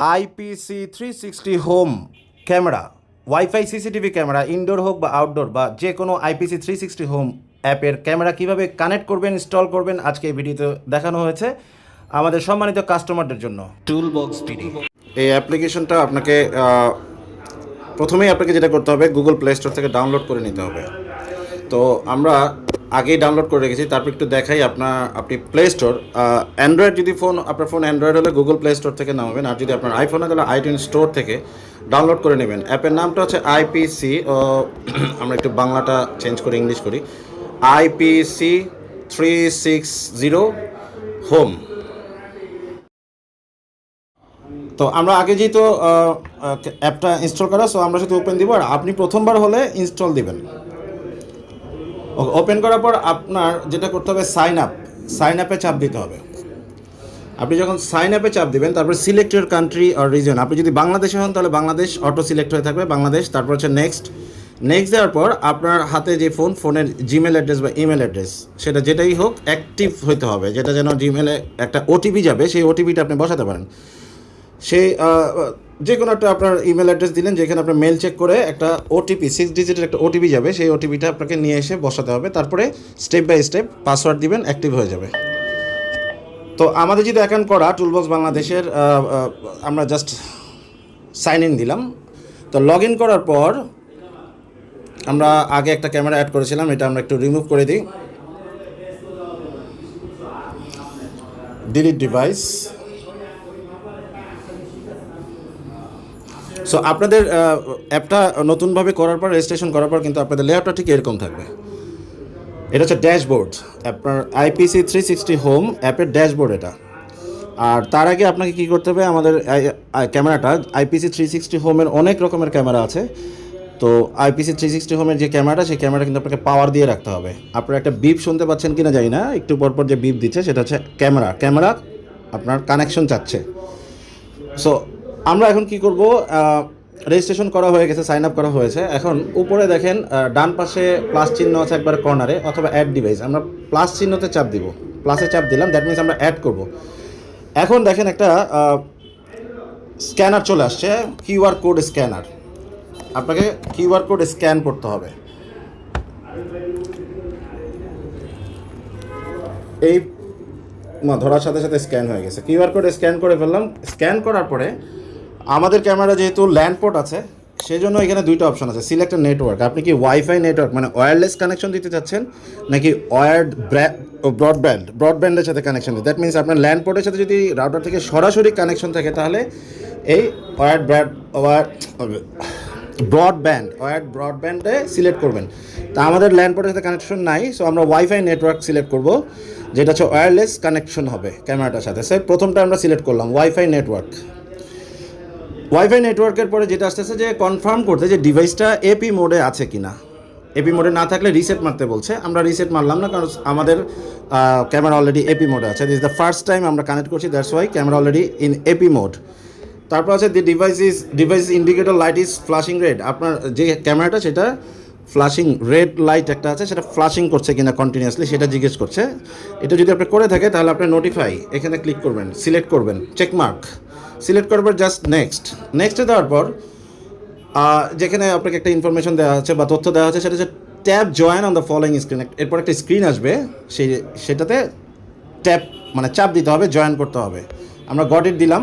IPC 360 home camera, wifi CCTV camera, indoor হোক বা outdoor বা যে কোনো আইপিসি 360 হোম অ্যাপের ক্যামেরা কীভাবে কানেক্ট করবেন, ইনস্টল করবেন, আজকে এই ভিডিওতে দেখানো হয়েছে আমাদের সম্মানিত কাস্টমারদের জন্য। টুলবক্স পিডি এই অ্যাপ্লিকেশনটা আপনাকে প্রথমেই আপনাকে যেটা করতে হবে, গুগল প্লে স্টোর থেকে ডাউনলোড করে নিতে হবে। তো আমরা আগেই ডাউনলোড করে রেখেছি, তারপর একটু দেখাই। আপনি প্লে স্টোর, অ্যান্ড্রয়েড যদি আপনার ফোন অ্যান্ড্রয়েড হলে গুগল প্লে স্টোর থেকে নামাবেন, আর যদি আপনার আইফোন হয় তাহলে আইটিউন স্টোর থেকে ডাউনলোড করে নেবেন। অ্যাপের নামটা হচ্ছে আইপিসি, আমরা একটু বাংলাটা চেঞ্জ করে ইংলিশ করি, আইপিসি 360 হোম। তো আমরা আগে যেহেতু অ্যাপটা ইনস্টল করা, সো আমরা শুধু ওপেন দিব, আর আপনি প্রথমবার হলে ইনস্টল দিবেন। ওপেন করার পর আপনার যেটা করতে হবে, সাইন আপে চাপ দিতে হবে। আপনি যখন সাইন আপে চাপ দিবেন, তারপর select your country or reason. আপনি যদি বাংলাদেশে হন তাহলে বাংলাদেশ অটো সিলেক্ট হয়ে থাকবে, বাংলাদেশ। তারপর হচ্ছে নেক্সট দেওয়ার পর আপনার হাতে যে ফোনের জিমেল অ্যাড্রেস বা ইমেল অ্যাড্রেস, সেটা যেটাই হোক অ্যাক্টিভ হতে হবে, যেটা যেন জিমেলে একটা ওটিপি যাবে, সেই ওটিপিটা আপনি বসাতে পারেন। সেই যে কোনো একটা আপনার ইমেল অ্যাড্রেস দিলেন, যেখানে আপনার মেল চেক করে একটা ওটিপি 6 ডিজিটের একটা ওটিপি যাবে, সেই ওটিপিটা আপনাকে নিয়ে এসে বসাতে হবে। তারপরে স্টেপ বাই স্টেপ পাসওয়ার্ড দিবেন, অ্যাক্টিভ হয়ে যাবে। তো আমাদের যেহেতু অ্যাকাউন্ট করা টুলবক্স বাংলাদেশের, আমরা জাস্ট সাইন ইন দিলাম। তো লগ ইন করার পর আমরা আগে একটা ক্যামেরা অ্যাড করেছিলাম, এটা আমরা একটু রিমুভ করে দিই। Delete device. সো আপনাদের অ্যাপটা নতুনভাবে করার পর, রেজিস্ট্রেশন করার পর কিন্তু আপনাদের লেআউটটা ঠিক এরকম থাকবে। এটা হচ্ছে ড্যাশবোর্ড, আপনার আইপিসি 360 হোম অ্যাপের ড্যাশবোর্ড এটা। আর তার আগে আপনাকে কী করতে হবে, আমাদের ক্যামেরাটা আইপিসি 360 হোমের অনেক রকমের ক্যামেরা আছে। তো আইপিসি 360 হোমের যে ক্যামেরাটা, সেই ক্যামেরাটা কিন্তু আপনাকে পাওয়ার দিয়ে রাখতে হবে। আপনারা একটা বিপ শুনতে পাচ্ছেন কিনা জানি না, একটু পরপর যে বিপ দিচ্ছে সেটা হচ্ছে ক্যামেরা আপনার কানেকশন চাচ্ছে। সো আমরা এখন কি করব, রেজিস্ট্রেশন করা হয়ে গেছে, সাইন আপ করা হয়েছে। এখন উপরে দেখেন ডান পাশে প্লাস চিহ্ন আছে একবার কর্নারে, অথবা অ্যাড ডিভাইস। আমরা প্লাস চিহ্নতে চাপ দিব, প্লাসে চাপ দিলাম, দ্যাট মিনস আমরা অ্যাড করব। এখন দেখেন একটা স্ক্যানার চলে আসছে, কিউআর কোড স্ক্যানার। আপনাকে কিউআর কোড স্ক্যান করতে হবে। এই ধরার সাথে সাথে স্ক্যান হয়ে গেছে, কিউআর কোড স্ক্যান করে ফেললাম। স্ক্যান করার পরে আমাদের ক্যামেরা যেহেতু ল্যান্ড পোর্ট আছে, সেই জন্য এখানে দুইটা অপশন আছে, সিলেক্ট নেটওয়ার্ক। আপনি কি ওয়াইফাই নেটওয়ার্ক মানে ওয়্যারলেস কানেকশন দিতে চাচ্ছেন, নাকি ব্রডব্যান্ডের সাথে কানেকশন দিতে। দ্যাট মিনস আপনার ল্যান্ড পোর্টের সাথে যদি রাউটার থেকে সরাসরি কানেকশন থাকে, তাহলে এই ব্রডব্যান্ডে সিলেক্ট করবেন। তা আমাদের ল্যান্ড পোর্টের সাথে কানেকশন নাই, সো আমরা ওয়াইফাই নেটওয়ার্ক সিলেক্ট করব, যেটা হচ্ছে ওয়্যারলেস কানেকশন হবে ক্যামেরাটার সাথে। সে প্রথমটা আমরা সিলেক্ট করলাম, ওয়াইফাই নেটওয়ার্কের পরে যেটা আসতেছে যে কনফার্ম করতে যে ডিভাইসটা এপি মোডে আছে কিনা। এপি মোডে না থাকলে রিসেট মারতে বলছে, আমরা রিসেট মারলাম না, কারণ আমাদের ক্যামেরা অলরেডি এপি মোডে আছে। This is the first time আমরা কানেক্ট করছি, that's why camera already in AP mode. তারপর আছে the device indicator light is flashing red. আপনার যে ক্যামেরাটা সেটা ফ্লাশিং রেড লাইট একটা আছে, সেটা ফ্লাশিং করছে কিনা কন্টিনিউয়াসলি, সেটা জিজ্ঞেস করছে। এটা যদি আপনি করে থাকে তাহলে আপনি নোটিফাই এখানে ক্লিক করবেন, সিলেক্ট করবেন, চেকমার্ক সিলেক্ট করার পর জাস্ট নেক্সটে দেওয়ার পর যেখানে আপনাকে একটা ইনফরমেশন দেওয়া হচ্ছে বা তথ্য দেওয়া হচ্ছে, সেটা হচ্ছে tap join on the following screen. এরপর একটা স্ক্রিন আসবে, সেটাতে চাপ দিতে হবে, জয়েন করতে হবে। আমরা গট ইট দিলাম।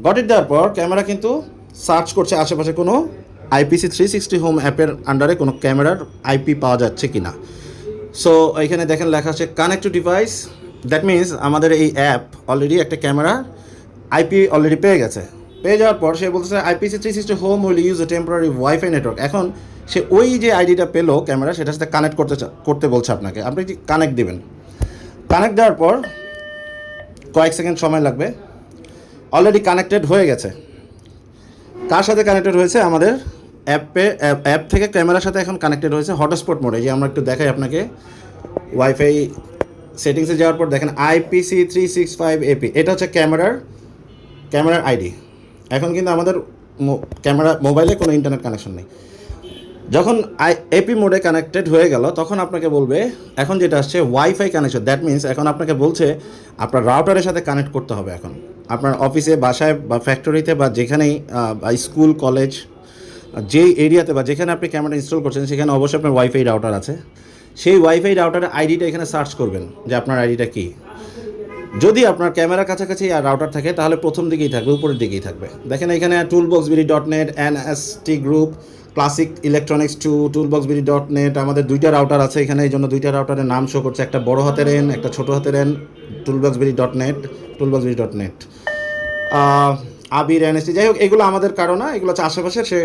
গট ইট দেওয়ার পর ক্যামেরা কিন্তু সার্চ করছে আশেপাশে কোনো আইপিসি 360 হোম অ্যাপের আন্ডারে কোনো ক্যামেরার আইপি পাওয়া যাচ্ছে কি না। সো এখানে দেখেন লেখা আছে connect to device. That means আমাদের এই অ্যাপ অলরেডি একটা ক্যামেরা আইপি অলরেডি পেয়ে গেছে। পেয়ে যাওয়ার পর সে বলতেছে IPC 360 whom will use a temporary wifi network. এখন সে ওই যে আইডিটা পেলো ক্যামেরা, সেটার সাথে কানেক্ট করতে বলছে আপনাকে। আপনি কি কানেক্ট দেবেন। কানেক্ট দেওয়ার পর কয়েক সেকেন্ড সময় লাগবে। অলরেডি কানেক্টেড হয়ে গেছে। কার সাথে কানেক্টেড হয়েছে, আমাদের অ্যাপ থেকে ক্যামেরার সাথে এখন কানেক্টেড হয়েছে হটস্পট মোডে। যে আমরা একটু দেখাই আপনাকে, ওয়াইফাই সেটিংসে যাওয়ার পর দেখেন আইপিসি 365 এপি, এটা হচ্ছে ক্যামেরার আইডি। এখন কিন্তু আমাদের মোবাইলে কোনো ইন্টারনেট কানেকশন নেই। যখন এপি মোডে কানেক্টেড হয়ে গেল তখন আপনাকে বলবে এখন যেটা আসছে ওয়াইফাই কানেকশন, দ্যাট মিনস এখন আপনাকে বলছে আপনার রাউটারের সাথে কানেক্ট করতে হবে। এখন আপনার অফিসে, বাসায় বা ফ্যাক্টরিতে বা যেখানেই বা স্কুল কলেজ যেই এরিয়াতে বা যেখানে আপনি ক্যামেরা ইনস্টল করছেন সেখানে অবশ্যই আপনার ওয়াইফাই রাউটার আছে। সেই ওয়াইফাই রাউটারের আইডিটা এখানে সার্চ করবেন যে আপনার আইডিটা কী। যদি আপনার ক্যামেরার কাছাকাছি আর রাউটার থাকে তাহলে প্রথম দিকেই থাকবে, উপরের দিকেই থাকবে। দেখেন এখানে toolboxbd.net, NST group, classic electronics 2, toolboxbd.net, আমাদের দুইটা রাউটার আছে এখানে, এই জন্য দুইটা রাউটারের নাম শো করছে, একটা বড় হাতের এন, একটা ছোটো হাতের এন, toolboxbd.net, আবির, NST, যাই হোক এগুলো আমাদের কারণ না, এগুলো হচ্ছে আশেপাশে সে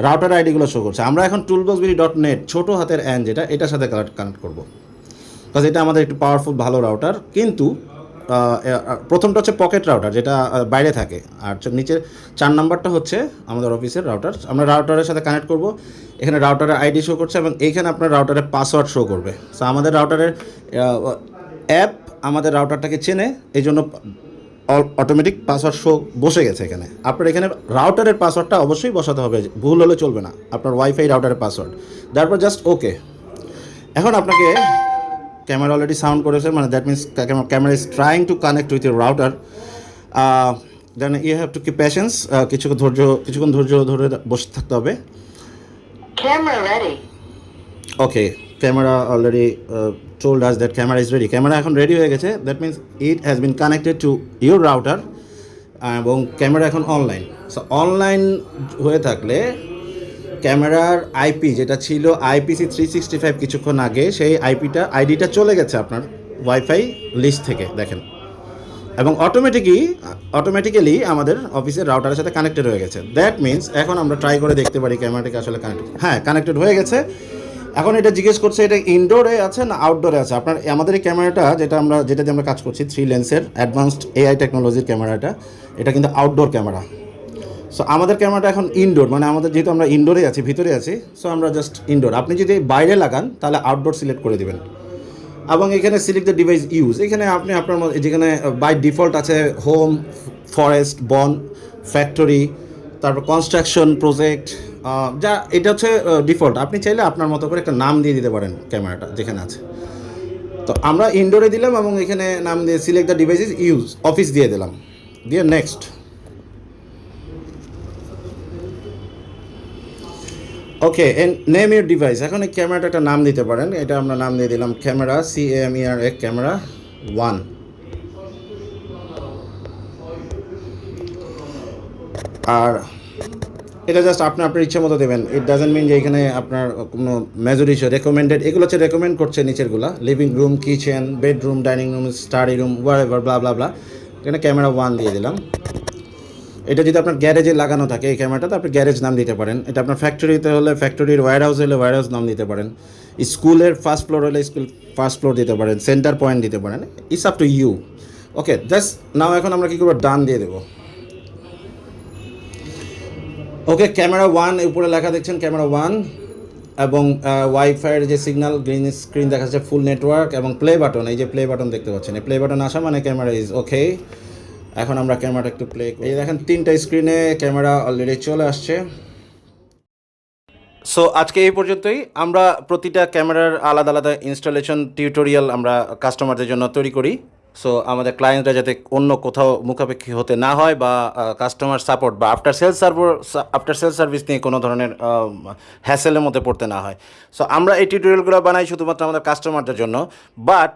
রাউটার আইডিগুলো শো করছে। আমরা এখন toolboxbd.net ছোটো হাতের এন যেটা, এটার সাথে কানেক্ট করবো, বিকজ এটা আমাদের একটু পাওয়ারফুল ভালো রাউটার। কিন্তু প্রথমটা হচ্ছে পকেট রাউটার যেটা বাইরে থাকে, আর নিচের 4 নাম্বারটা হচ্ছে আমাদের অফিসের রাউটার। আমরা রাউটারের সাথে কানেক্ট করব। এখানে রাউটারের আইডি শো করছে এবং এইখানে আপনার রাউটারের পাসওয়ার্ড শো করবে। সো আমাদের রাউটারের অ্যাপ আমাদের রাউটারটাকে চেনে, এই জন্য অটোমেটিক পাসওয়ার্ড শো বসে গেছে এখানে। আপনার এখানে রাউটারের পাসওয়ার্ডটা অবশ্যই বসাতে হবে, ভুল হলে চলবে না, আপনার ওয়াইফাই রাউটারের পাসওয়ার্ড। তারপর জাস্ট ওকে। এখন আপনাকে ক্যামেরা অলরেডি সাউন্ড করেছে, মানে that means camera is trying to connect with your router. Then you have to keep patience, কিছুক্ষণ ধৈর্য ধরে বসে থাকতে হবে। Okay, camera already told us that camera is ready. Camera এখন রেডি হয়ে গেছে, that means it has been connected to your router এবং ক্যামেরা এখন অনলাইন। সো অনলাইন হয়ে থাকলে ক্যামেরার আইপি যেটা ছিল IPC 365 কিছুক্ষণ আগে, সেই আইডিটা চলে গেছে আপনার ওয়াইফাই লিস্ট থেকে, দেখেন, এবং অটোমেটিক্যালি আমাদের অফিসের রাউটারের সাথে কানেক্টেড হয়ে গেছে। দ্যাট মিনস এখন আমরা ট্রাই করে দেখতে পারি ক্যামেরাটাকে আসলে কানেক্টেড হয়ে গেছে। এখন এটা জিজ্ঞেস করছে এটা ইনডোরে আছে না আউটডোরে আছে। আমাদের এই ক্যামেরাটা যেটা দিয়ে আমরা কাজ করছি 3 লেন্সের অ্যাডভান্সড AI টেকনোলজির ক্যামেরাটা, এটা কিন্তু আউটডোর ক্যামেরা। সো আমাদের ক্যামেরাটা এখন ইনডোর, মানে আমাদের যেহেতু আমরা ইনডোরে আছি, ভিতরে আছি, সো আমরা জাস্ট ইনডোর। আপনি যদি বাইরে লাগান তাহলে আউটডোর সিলেক্ট করে দেবেন এবং এখানে সিলেক্ট দ্য ডিভাইস ইউজ। এখানে আপনি আপনার যেখানে বাই ডিফল্ট আছে হোম, ফরেস্ট, বন, ফ্যাক্টরি, তারপর কনস্ট্রাকশন, প্রজেক্ট, যা এটা হচ্ছে ডিফল্ট। আপনি চাইলে আপনার মতো করে একটা নাম দিয়ে দিতে পারেন ক্যামেরাটা যেখানে আছে। তো আমরা ইনডোরে দিলাম এবং এখানে নাম দিয়ে select the device use, office দিয়ে দিলাম, দিয়ে next. Okay, name your device. এখন এই ক্যামেরাটা একটা নাম দিতে পারেন, এটা আমরা নাম দিয়ে দিলাম ক্যামেরা, CAMERA, ক্যামেরা 1। আর এটা জাস্ট আপনার ইচ্ছে মতো দেবেন। ইট ডাজেন্ট মিন যে এখানে আপনার কোনো মেজর ইস্যু। রেকমেন্ডেড, এগুলো হচ্ছে রেকমেন্ড করছে নিচেরগুলা, living room, kitchen, bedroom, dining room, study room, whatever, blah blah blah. এখানে ক্যামেরা 1 দিয়ে দিলাম। এটা যদি আপনার গ্যারেজে লাগানো থাকে এই ক্যামেরাটা, আপনি গ্যারেজ নাম দিতে পারেন। এটা আপনার ফ্যাক্টরিতে হলে ফ্যাক্টরির ওয়্যার হাউস হলে ওয়্যার হাউস নাম দিতে পারেন। স্কুলের ফার্স্ট ফ্লোর হলে স্কুল ফার্স্ট ফ্লোর দিতে পারেন, সেন্টার পয়েন্ট দিতে পারেন, it's up to you. Okay, just now এখন আমরা কী করবো, ডান দিয়ে দেবো। ওকে, ক্যামেরা 1 উপরে লেখা দেখছেন ক্যামেরা 1, এবং ওয়াইফাইয়ের যে সিগন্যাল গ্রিন স্ক্রিন দেখা যাচ্ছে, ফুল নেটওয়ার্ক, এবং প্লে বাটন, এই যে প্লে বাটন দেখতে পাচ্ছেন, এই প্লে বাটন আসা মানে ক্যামেরা ইজ ওকে। এখন আমরা ক্যামেরাটা একটু প্লে করি। এই দেখেন 3টা স্ক্রিনে ক্যামেরা অলরেডি চলে আসছে। সো আজকে এই পর্যন্তই। আমরা প্রতিটা ক্যামেরার আলাদা আলাদা ইনস্টলেশন টিউটোরিয়াল আমরা কাস্টমারদের জন্য তৈরি করি। সো আমাদের ক্লায়েন্টরা যাতে অন্য কোথাও মুখাপেক্ষি হতে না হয়, বা কাস্টমার সাপোর্ট বা আফটার সেল সার্ভিস নিয়ে কোনো ধরনের হ্যাসেলের মধ্যে পড়তে না হয়। সো আমরা এই টিউটোরিয়ালগুলো বানাই শুধুমাত্র আমাদের কাস্টমারদের জন্য। বাট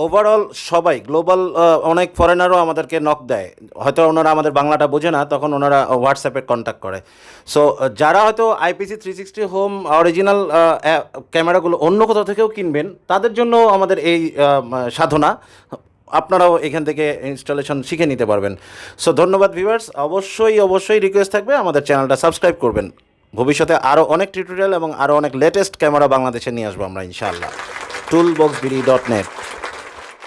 ওভারঅল সবাই গ্লোবাল, অনেক ফরেনারও আমাদেরকে নক দেয়, হয়তো ওনারা আমাদের বাংলাটা বোঝে না, তখন ওনারা হোয়াটসঅ্যাপে কন্ট্যাক্ট করে। সো যারা হয়তো IPC 360 হোম অরিজিনাল ক্যামেরাগুলো অন্য কোথাও থেকেও কিনবেন, তাদের জন্য আমাদের এই সাধনা, আপনারাও এখান থেকে ইনস্টলেশন শিখে নিতে পারবেন। সো ধন্যবাদ ভিউয়ার্স, অবশ্যই রিকোয়েস্ট থাকবে আমাদের চ্যানেলটা সাবস্ক্রাইব করবেন। ভবিষ্যতে আরও অনেক টিউটোরিয়াল এবং আরও অনেক লেটেস্ট ক্যামেরা বাংলাদেশে নিয়ে আসবো আমরা ইনশাআল্লাহ। toolboxbd.net